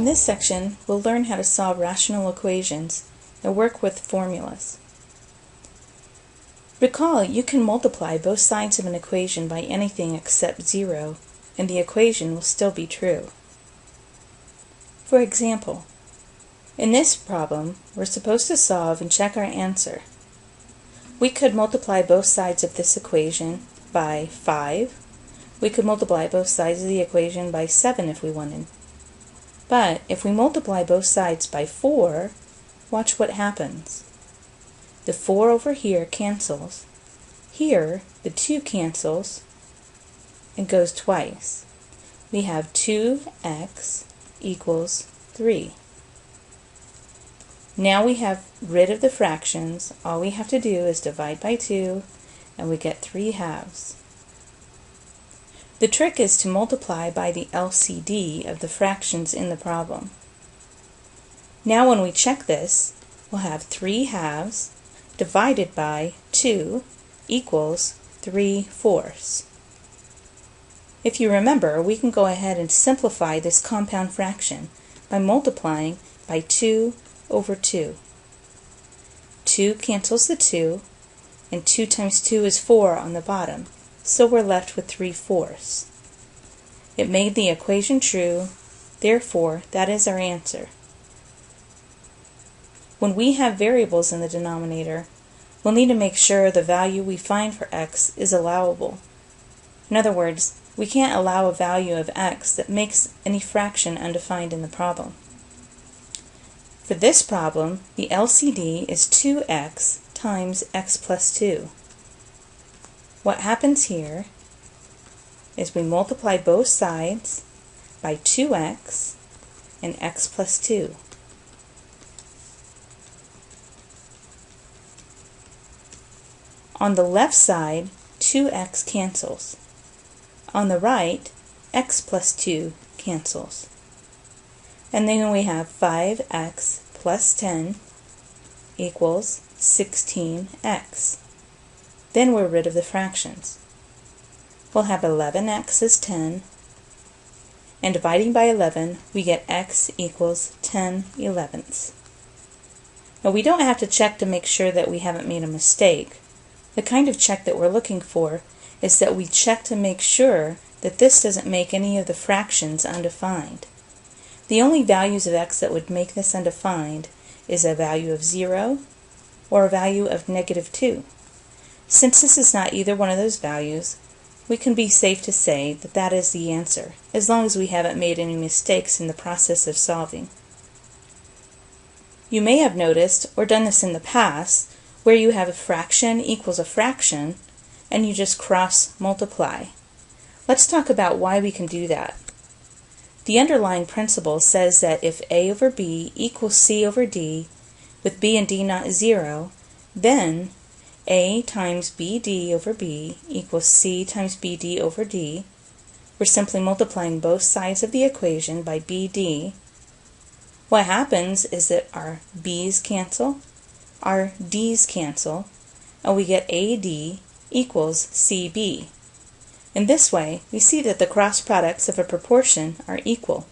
this section, we'll learn how to solve rational equations and work with formulas. Recall, you can multiply both sides of an equation by anything except 0, and the equation will still be true. For example, in this problem, we're supposed to solve and check our answer. We could multiply both sides of this equation by 5. We could multiply both sides of the equation by 7 if we wanted. But if we multiply both sides by 4, watch what happens. The 4 over here cancels. Here, the 2 cancels and goes twice. We have 2x equals 3. Now we have rid of the fractions. All we have to do is divide by 2 and we get 3 halves. The trick is to multiply by the LCD of the fractions in the problem. Now when we check this, we'll have 3 halves divided by 2 equals 3/4. If you remember, we can go ahead and simplify this compound fraction by multiplying by 2 over 2. 2 cancels the 2, and 2 times 2 is 4 on the bottom, so we're left with 3/4. It made the equation true, therefore that is our answer. When we have variables in the denominator, we'll need to make sure the value we find for x is allowable. In other words, we can't allow a value of x that makes any fraction undefined in the problem. For this problem, the LCD is 2x times x plus 2. What happens here is we multiply both sides by 2x and x plus 2. On the left side, 2x cancels. On the right, x plus 2 cancels. And then we have 5x plus 10 equals 16x. Then we're rid of the fractions. We'll have 11x is 10, and dividing by 11, we get x equals 10/11. Now we don't have to check to make sure that we haven't made a mistake. The kind of check that we're looking for is that we check to make sure that this doesn't make any of the fractions undefined. The only values of x that would make this undefined is a value of 0 or a value of -2. Since this is not either one of those values, we can be safe to say that that is the answer, as long as we haven't made any mistakes in the process of solving. You may have noticed, or done this in the past, where you have a fraction equals a fraction, and you just cross multiply. Let's talk about why we can do that. The underlying principle says that if a over b equals c over d, with b and d not 0, then a times bd over b equals c times bd over d. We're simply multiplying both sides of the equation by bd. What happens is that our b's cancel, our d's cancel, and we get AD equals CB. In this way, we see that the cross products of a proportion are equal.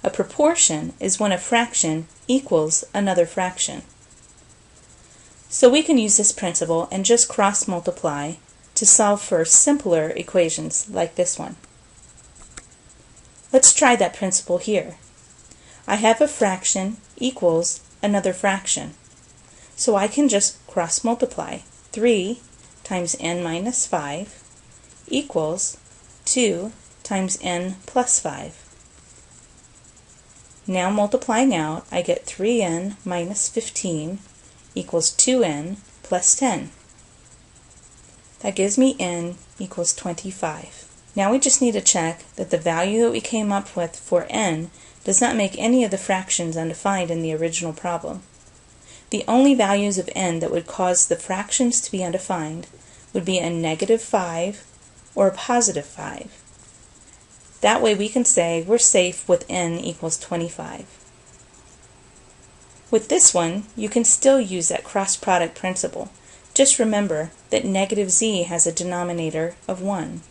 A proportion is when a fraction equals another fraction. So we can use this principle and just cross multiply to solve for simpler equations like this one. Let's try that principle here. I have a fraction equals another fraction. So I can just cross multiply. 3 times n minus 5 equals 2 times n plus 5. Now multiplying out, I get 3n minus 15 equals 2n plus 10. That gives me n equals 25. Now we just need to check that the value that we came up with for n does not make any of the fractions undefined in the original problem. The only values of n that would cause the fractions to be undefined would be a -5 or a +5. That way we can say we're safe with n equals 25. With this one, you can still use that cross product principle. Just remember that -z has a denominator of 1.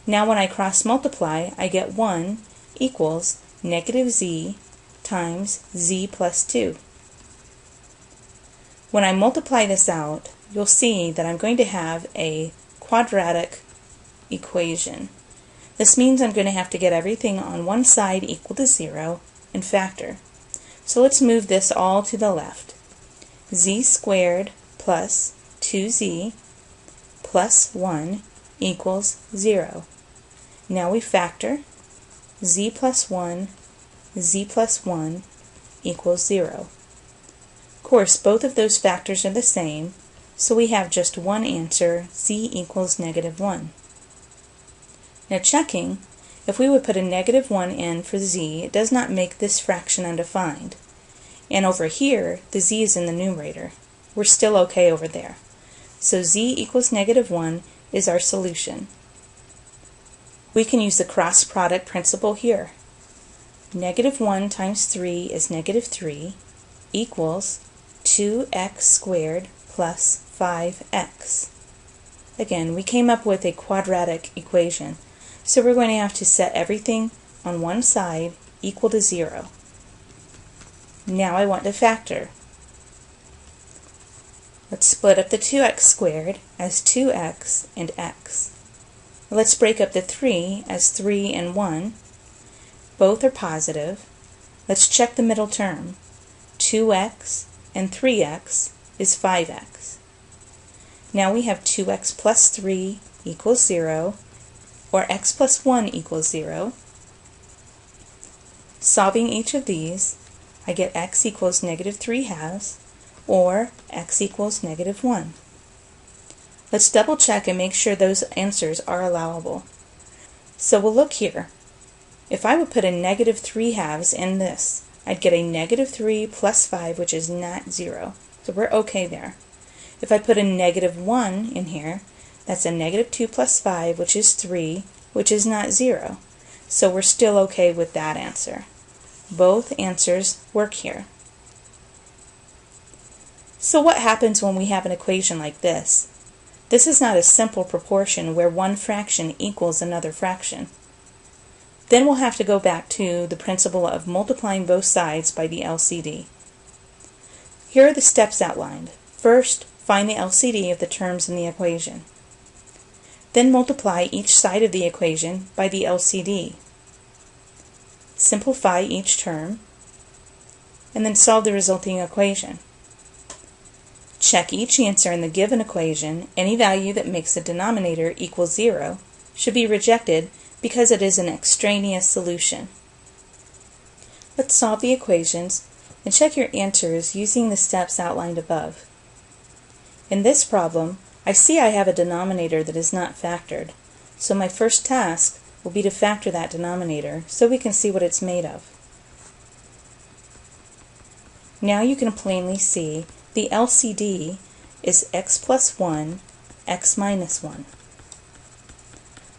Now when I cross multiply, I get 1 equals negative z times z plus 2. When I multiply this out, you'll see that I'm going to have a quadratic equation. This means I'm going to have to get everything on one side equal to 0 and factor. So let's move this all to the left. Z squared plus 2z plus 1 equals 0. Now we factor. Z plus 1, z plus 1 equals 0. Of course, both of those factors are the same, so we have just one answer, z equals negative 1. Now checking, if we would put a negative 1 in for z, it does not make this fraction undefined. And over here, the z is in the numerator. We're still okay over there. So z equals negative 1 is our solution. We can use the cross product principle here. Negative 1 times 3 is negative 3 equals 2x squared plus 5x. Again, we came up with a quadratic equation. So we're going to have to set everything on one side equal to 0. Now I want to factor. Let's split up the 2x squared as 2x and x. Let's break up the 3 as 3 and 1. Both are positive. Let's check the middle term. 2x and 3x is 5x. Now we have 2x plus 3 equals 0, or x plus 1 equals 0. Solving each of these, I get x equals negative 3 halves, or x equals negative 1. Let's double check and make sure those answers are allowable. So we'll look here. If I would put a negative 3 halves in this, I'd get a negative 3 plus 5, which is not 0. So we're okay there. If I put a negative 1 in here, that's a negative 2 plus 5, which is 3, which is not 0. So we're still okay with that answer. Both answers work here. So what happens when we have an equation like this? This is not a simple proportion where one fraction equals another fraction. Then we'll have to go back to the principle of multiplying both sides by the LCD. Here are the steps outlined. First, find the LCD of the terms in the equation. Then multiply each side of the equation by the LCD. Simplify each term, and then solve the resulting equation. Check each answer in the given equation. Any value that makes the denominator equal 0 should be rejected because it is an extraneous solution. Let's solve the equations and check your answers using the steps outlined above. In this problem, I see I have a denominator that is not factored, so my first task will be to factor that denominator so we can see what it's made of. Now you can plainly see the LCD is x plus 1, x minus 1.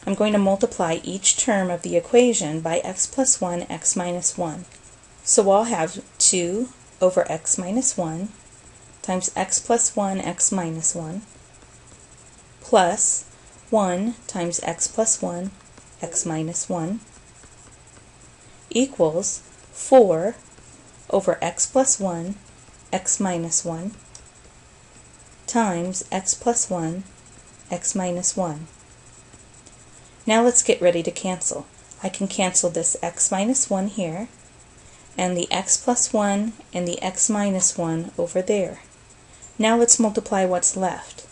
I'm going to multiply each term of the equation by x plus 1, x minus 1. So I'll have 2 over x minus 1 times x plus 1, x minus 1 plus 1 times x plus 1, x minus 1 equals 4 over x plus 1, x minus 1 times x plus 1, x minus 1. Now let's get ready to cancel. I can cancel this x minus 1 here, and the x plus 1 and the x minus 1 over there. Now let's multiply what's left.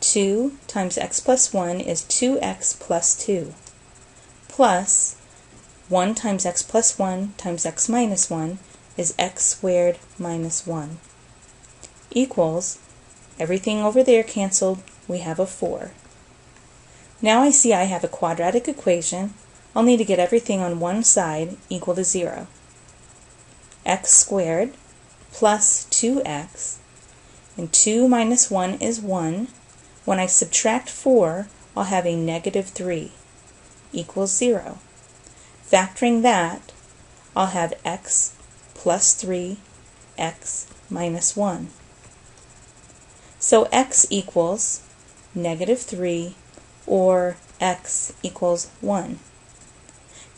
2 times x plus 1 is 2x plus 2, plus 1 times x plus 1 times x minus 1 is x squared minus 1, equals, everything over there canceled, we have a 4. Now I see I have a quadratic equation. I'll need to get everything on one side equal to 0. X squared plus 2x, and 2 minus 1 is 1. When I subtract 4, I'll have a negative 3 equals 0. Factoring that, I'll have x plus 3, x minus 1. So x equals negative 3, or x equals 1.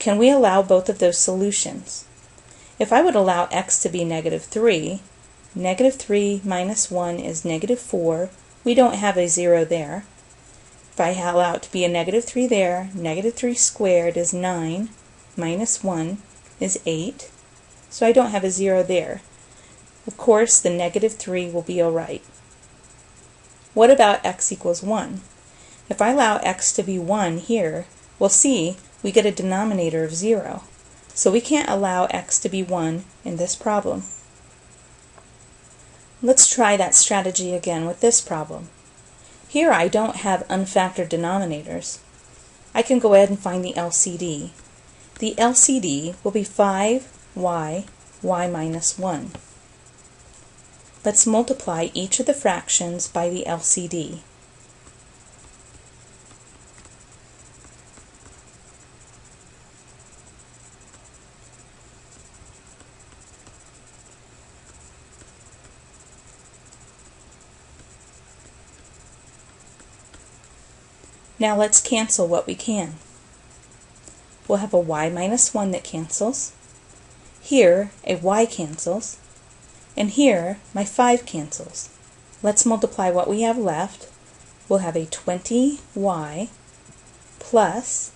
can we allow both of those solutions? If I would allow x to be -3, -3 minus 1 is -4. We don't have a 0 there. If I allow it to be a -3 there, -3 squared is 9, minus 1 is 8. So I don't have a 0 there. Of course, the -3 will be alright. What about x equals 1? If I allow x to be 1 here, we'll see we get a denominator of 0. So we can't allow x to be 1 in this problem. Let's try that strategy again with this problem. Here I don't have unfactored denominators. I can go ahead and find the LCD. The LCD will be 5y, y minus 1. Let's multiply each of the fractions by the LCD. Now let's cancel what we can. We'll have a y minus 1 that cancels. Here, a y cancels. And here, my 5 cancels. Let's multiply what we have left. We'll have a 20y plus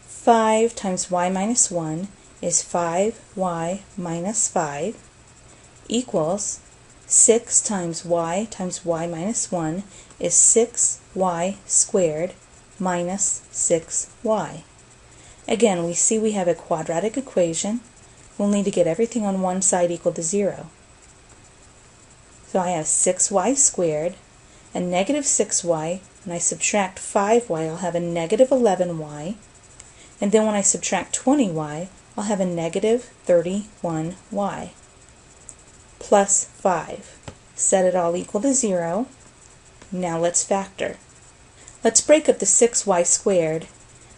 5 times y minus 1 is 5y minus 5 equals 6 times y minus 1 is 6y squared minus 6y. Again, we see we have a quadratic equation. We'll need to get everything on one side equal to 0. So I have 6y squared and negative 6y. When I subtract 5y, I'll have a negative 11y. And then when I subtract 20y, I'll have a negative 31y plus 5. Set it all equal to 0. Now let's factor. Let's break up the 6y squared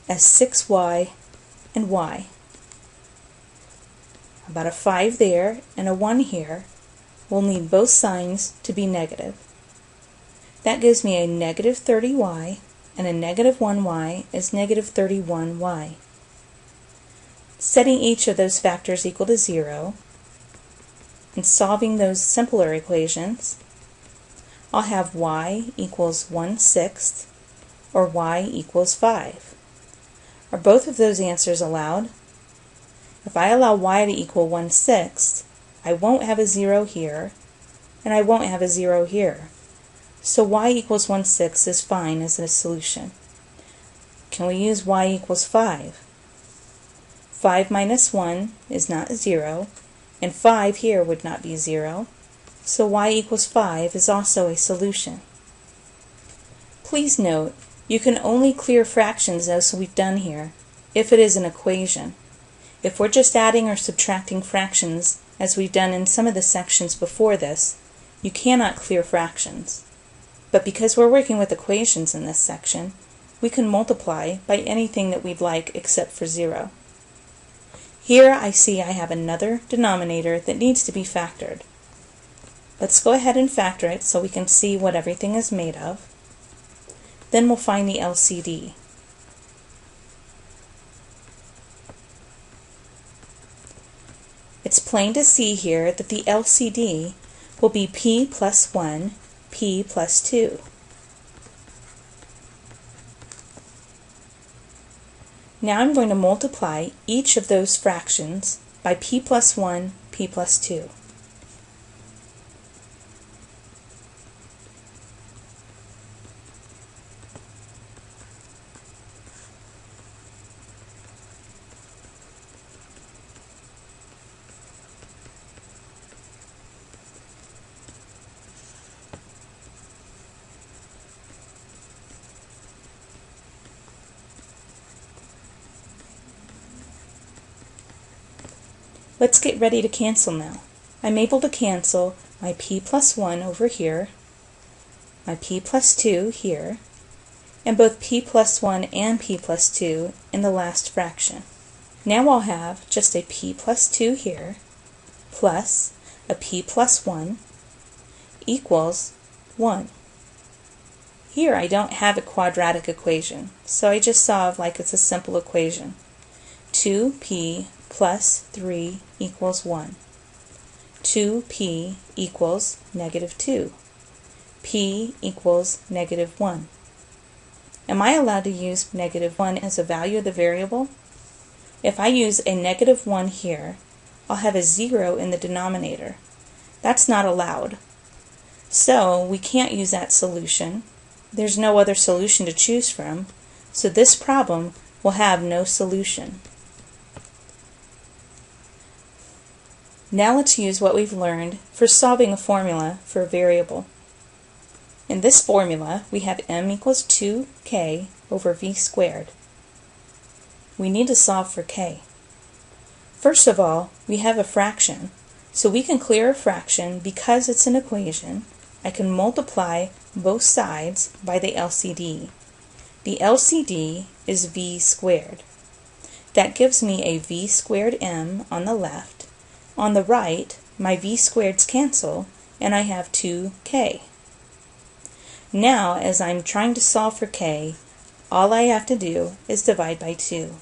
as 6y and y. About a 5 there and a 1 here. We'll need both signs to be negative. That gives me a negative 30y, and a negative 1y is negative 31y. Setting each of those factors equal to 0 and solving those simpler equations, I'll have y equals 1/6 or y equals 5. Are both of those answers allowed? If I allow y to equal 1/6, I won't have a 0 here, and I won't have a 0 here. So y equals 1/6 is fine as a solution. Can we use y equals 5? 5 minus 1 is not 0, and 5 here would not be 0. So y equals 5 is also a solution. Please note, you can only clear fractions as we've done here if it is an equation. If we're just adding or subtracting fractions, as we've done in some of the sections before this, you cannot clear fractions. But because we're working with equations in this section, we can multiply by anything that we'd like except for 0. Here I see I have another denominator that needs to be factored. Let's go ahead and factor it so we can see what everything is made of. Then we'll find the LCD. It's plain to see here that the LCD will be p plus 1, p plus 2. Now I'm going to multiply each of those fractions by p plus 1, p plus 2. Let's get ready to cancel now. I'm able to cancel my p plus 1 over here, my p plus 2 here, and both p plus 1 and p plus 2 in the last fraction. Now I'll have just a p plus 2 here plus a p plus 1 equals 1. Here I don't have a quadratic equation, so I just solve like it's a simple equation. 2p plus 3 equals 1. 2p equals negative 2. P equals negative 1. Am I allowed to use negative 1 as a value of the variable? If I use a negative 1 here, I'll have a 0 in the denominator. That's not allowed. So we can't use that solution. There's no other solution to choose from, so this problem will have no solution. Now let's use what we've learned for solving a formula for a variable. In this formula, we have m equals 2k over v squared. We need to solve for k. First of all, we have a fraction, so we can clear a fraction because it's an equation. I can multiply both sides by the LCD. The LCD is v squared. That gives me a v squared m on the left. On the right, my v squareds cancel, and I have 2k. Now, as I'm trying to solve for k, all I have to do is divide by 2.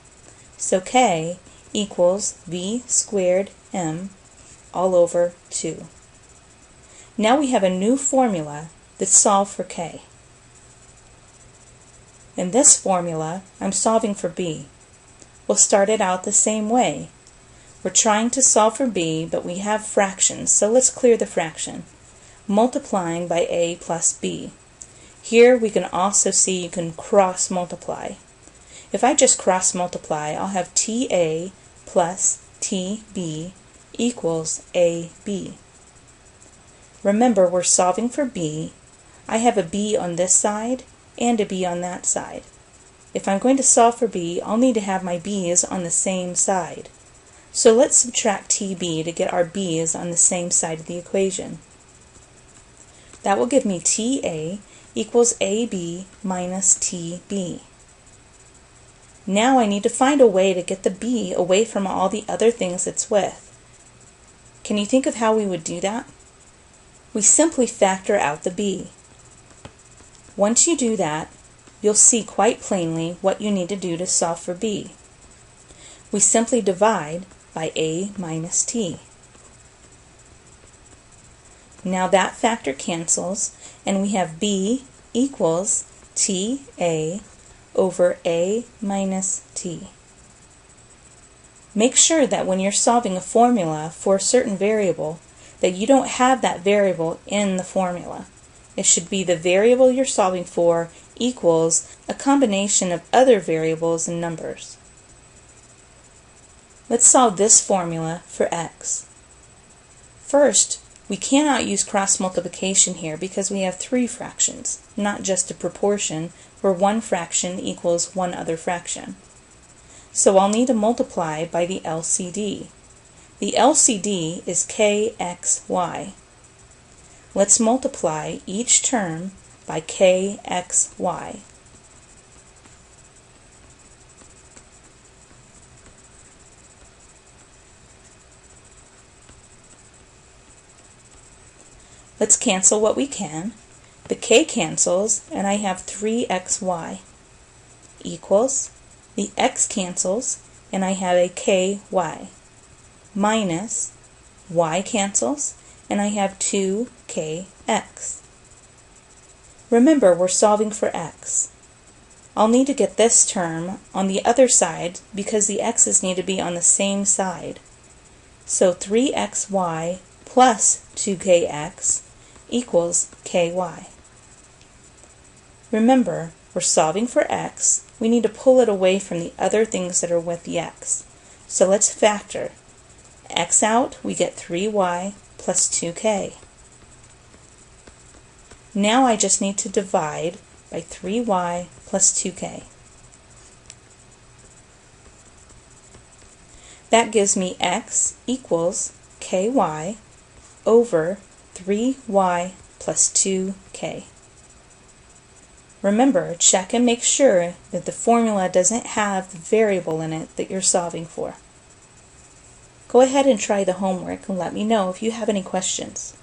So k equals v squared m all over 2. Now we have a new formula that solves for k. In this formula, I'm solving for b. We'll start it out the same way. We're trying to solve for b, but we have fractions, so let's clear the fraction. Multiplying by a plus b. Here we can also see you can cross multiply. If I just cross multiply, I'll have TA plus TB equals AB. Remember, we're solving for b. I have a b on this side and a b on that side. If I'm going to solve for b, I'll need to have my b's on the same side. So let's subtract TB to get our b's on the same side of the equation. That will give me TA equals AB minus TB. Now I need to find a way to get the b away from all the other things it's with. Can you think of how we would do that? We simply factor out the b. Once you do that, you'll see quite plainly what you need to do to solve for b. We simply divide by a minus t. Now that factor cancels, and we have b equals ta over a minus t. Make sure that when you're solving a formula for a certain variable, that you don't have that variable in the formula. It should be the variable you're solving for equals a combination of other variables and numbers. Let's solve this formula for x. First, we cannot use cross multiplication here because we have 3 fractions, not just a proportion where one fraction equals one other fraction. So I'll need to multiply by the LCD. The LCD is kxy. Let's multiply each term by kxy. Let's cancel what we can. The k cancels, and I have 3xy equals, the x cancels, and I have a ky, minus y cancels, and I have 2kx. Remember, we're solving for x. I'll need to get this term on the other side because the x's need to be on the same side. So 3xy plus 2kx equals ky. Remember, we're solving for x. We need to pull it away from the other things that are with the x. So let's factor. X out, we get 3y plus 2k. Now I just need to divide by 3y plus 2k. That gives me x equals ky over 3y plus 2k. Remember, check and make sure that the formula doesn't have the variable in it that you're solving for. Go ahead and try the homework and let me know if you have any questions.